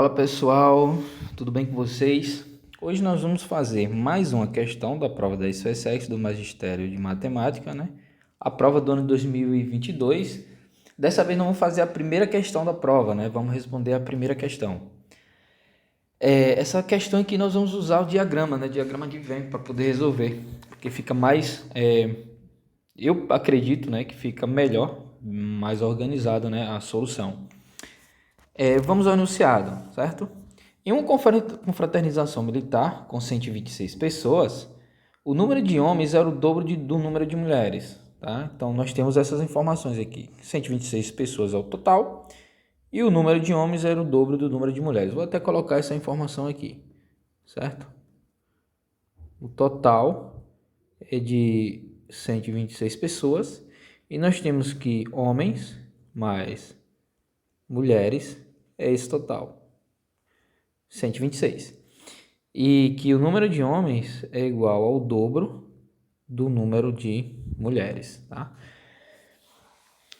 Fala pessoal, tudo bem com vocês? Hoje nós vamos fazer mais uma questão da prova da SPSEC do Magistério de Matemática, né? A prova do ano 2022. Dessa vez não vamos fazer a primeira questão da prova, né? Vamos responder a primeira questão. Essa questão aqui nós vamos usar o diagrama, né? Diagrama de Venn para poder resolver, porque fica mais, eu acredito, né, que fica melhor, mais organizado, né, a solução. Vamos ao enunciado, certo? Em uma confraternização militar com 126 pessoas, o número de homens era o dobro do número de mulheres. Tá? Então, nós temos essas informações aqui. 126 pessoas é o total e o número de homens era o dobro do número de mulheres. Vou até colocar essa informação aqui, certo? O total é de 126 pessoas e nós temos que homens mais mulheres é esse total, 126. E que o número de homens é igual ao dobro do número de mulheres, tá?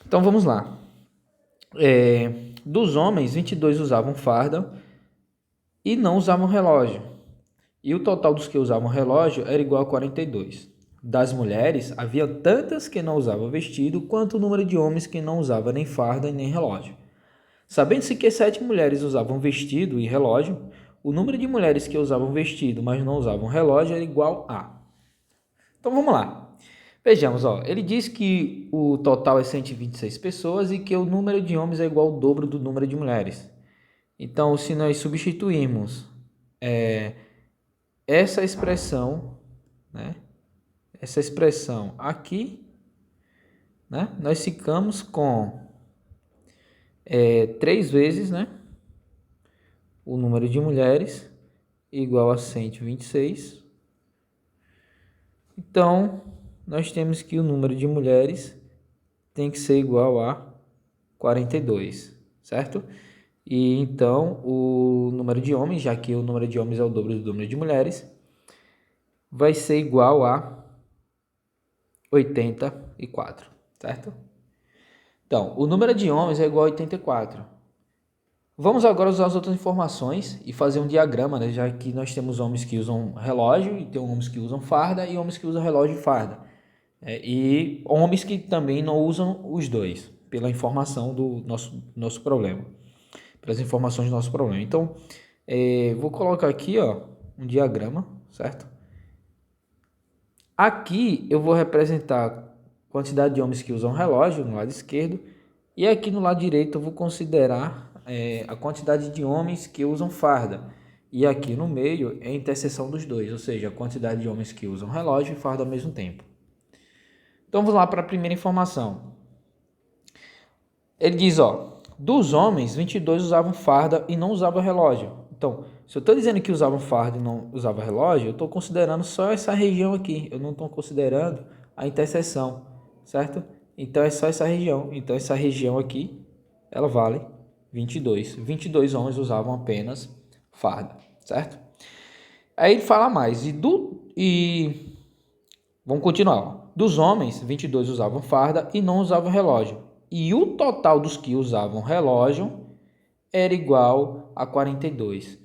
Então vamos lá. Dos homens, 22 usavam farda e não usavam relógio. E o total dos que usavam relógio era igual a 42. Das mulheres, havia tantas que não usavam vestido, quanto o número de homens que não usavam nem farda nem relógio. Sabendo-se que 7 mulheres usavam vestido e relógio, o número de mulheres que usavam vestido, mas não usavam relógio era igual a... Então vamos lá. Vejamos, ó, ele diz que o total é 126 pessoas e que o número de homens é igual ao dobro do número de mulheres. Então, se nós substituirmos essa expressão, né, essa expressão aqui, né, nós ficamos com 3 vezes, né, o número de mulheres igual a 126. Então, nós temos que o número de mulheres tem que ser igual a 42, certo? E então, o número de homens, já que o número de homens é o dobro do número de mulheres, vai ser igual a 84, certo? Então, o número de homens é igual a 84. Vamos agora usar as outras informações e fazer um diagrama, né? Já que nós temos homens que usam relógio, e tem homens que usam farda, e homens que usam relógio e farda. E homens que também não usam os dois, pela informação do nosso problema, pelas informações do nosso problema. Então, vou colocar aqui, ó, um diagrama, certo? Aqui eu vou representar a quantidade de homens que usam relógio no lado esquerdo, e aqui no lado direito eu vou considerar a quantidade de homens que usam farda. E aqui no meio é a interseção dos dois, ou seja, a quantidade de homens que usam relógio e farda ao mesmo tempo. Então vamos lá para a primeira informação. Ele diz, ó, dos homens, 22 usavam farda e não usavam relógio. Então, se eu estou dizendo que usavam farda e não usavam relógio, eu estou considerando só essa região aqui. Eu não estou considerando a interseção, certo? Então, é só essa região. Então, essa região aqui, ela vale 22. 22 homens usavam apenas farda, certo? Aí ele fala mais. Vamos continuar. Ó. Dos homens, 22 usavam farda e não usavam relógio. E o total dos que usavam relógio era igual a 42.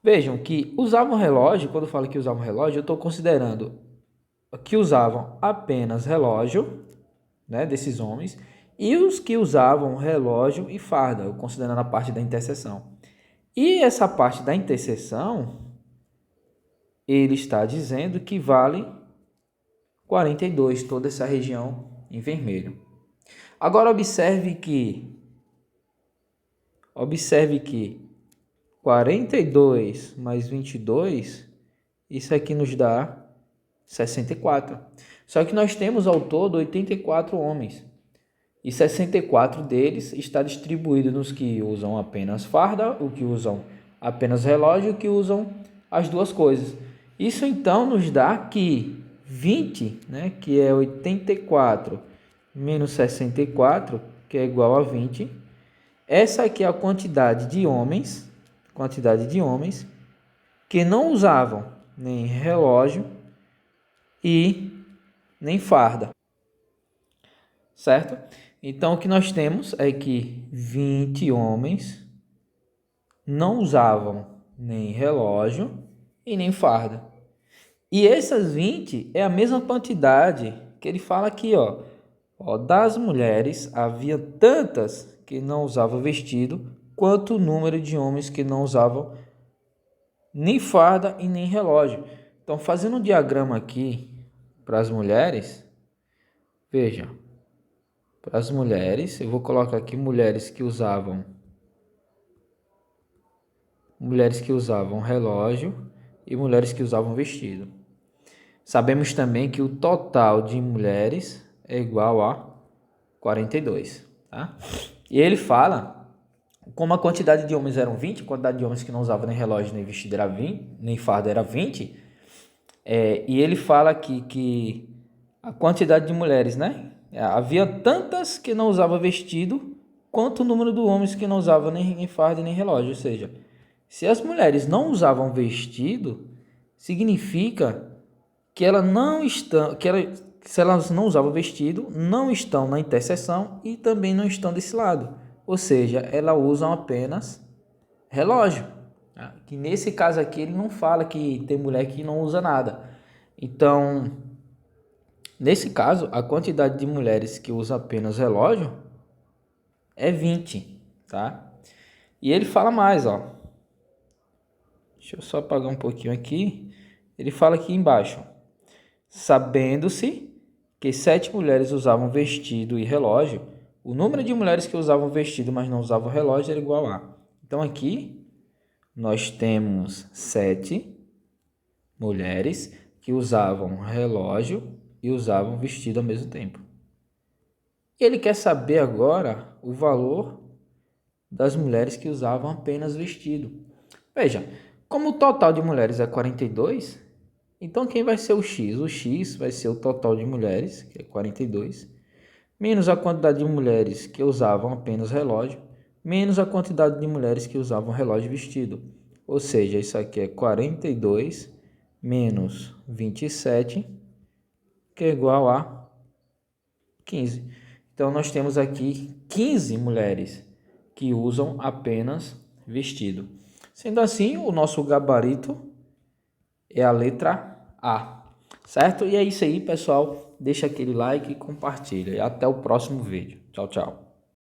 Vejam que usavam relógio, quando eu falo que usavam relógio, eu estou considerando que usavam apenas relógio, né, desses homens, e os que usavam relógio e farda, considerando a parte da interseção. E essa parte da interseção, ele está dizendo que vale 42, toda essa região em vermelho. Agora observe que 42 mais 22, isso aqui nos dá 64. Só que nós temos ao todo 84 homens. E 64 deles está distribuído nos que usam apenas farda, o que usam apenas relógio e o que usam as duas coisas. Isso então nos dá que 20, né, que é 84 menos 64, que é igual a 20. Essa aqui é a quantidade de homens que não usavam nem relógio e nem farda, certo? Então, o que nós temos é que 20 homens não usavam nem relógio e nem farda. E essas 20 é a mesma quantidade que ele fala aqui, ó. Das mulheres havia tantas que não usavam vestido, quanto o número de homens que não usavam nem farda e nem relógio. Então, fazendo um diagrama aqui para as mulheres, veja, para as mulheres, eu vou colocar aqui mulheres que usavam relógio e mulheres que usavam vestido. Sabemos também que o total de mulheres é igual a 42, tá? E ele fala, como a quantidade de homens eram 20, a quantidade de homens que não usavam nem relógio nem vestido era 20, nem farda era 20, e ele fala aqui que a quantidade de mulheres, né? Havia tantas que não usavam vestido, quanto o número de homens que não usavam nem farda nem relógio. Ou seja, se as mulheres não usavam vestido, significa que elas não estão, se elas não usavam vestido, não estão na interseção e também não estão desse lado. Ou seja, elas usam apenas relógio. Que nesse caso aqui ele não fala que tem mulher que não usa nada. Então, nesse caso, a quantidade de mulheres que usam apenas relógio é 20, tá? E ele fala mais, ó. Deixa eu só apagar um pouquinho aqui. Ele fala aqui embaixo. Sabendo-se que 7 mulheres usavam vestido e relógio, o número de mulheres que usavam vestido, mas não usavam relógio era igual a. Então aqui nós temos 7 mulheres que usavam relógio e usavam vestido ao mesmo tempo. E ele quer saber agora o valor das mulheres que usavam apenas vestido. Veja, como o total de mulheres é 42, então quem vai ser o X? O X vai ser o total de mulheres, que é 42, menos a quantidade de mulheres que usavam apenas relógio, menos a quantidade de mulheres que usavam relógio vestido. Ou seja, isso aqui é 42 menos 27, que é igual a 15. Então, nós temos aqui 15 mulheres que usam apenas vestido. Sendo assim, o nosso gabarito é a letra A, certo? E é isso aí, pessoal. Deixa aquele like e compartilha. E até o próximo vídeo. Tchau, tchau.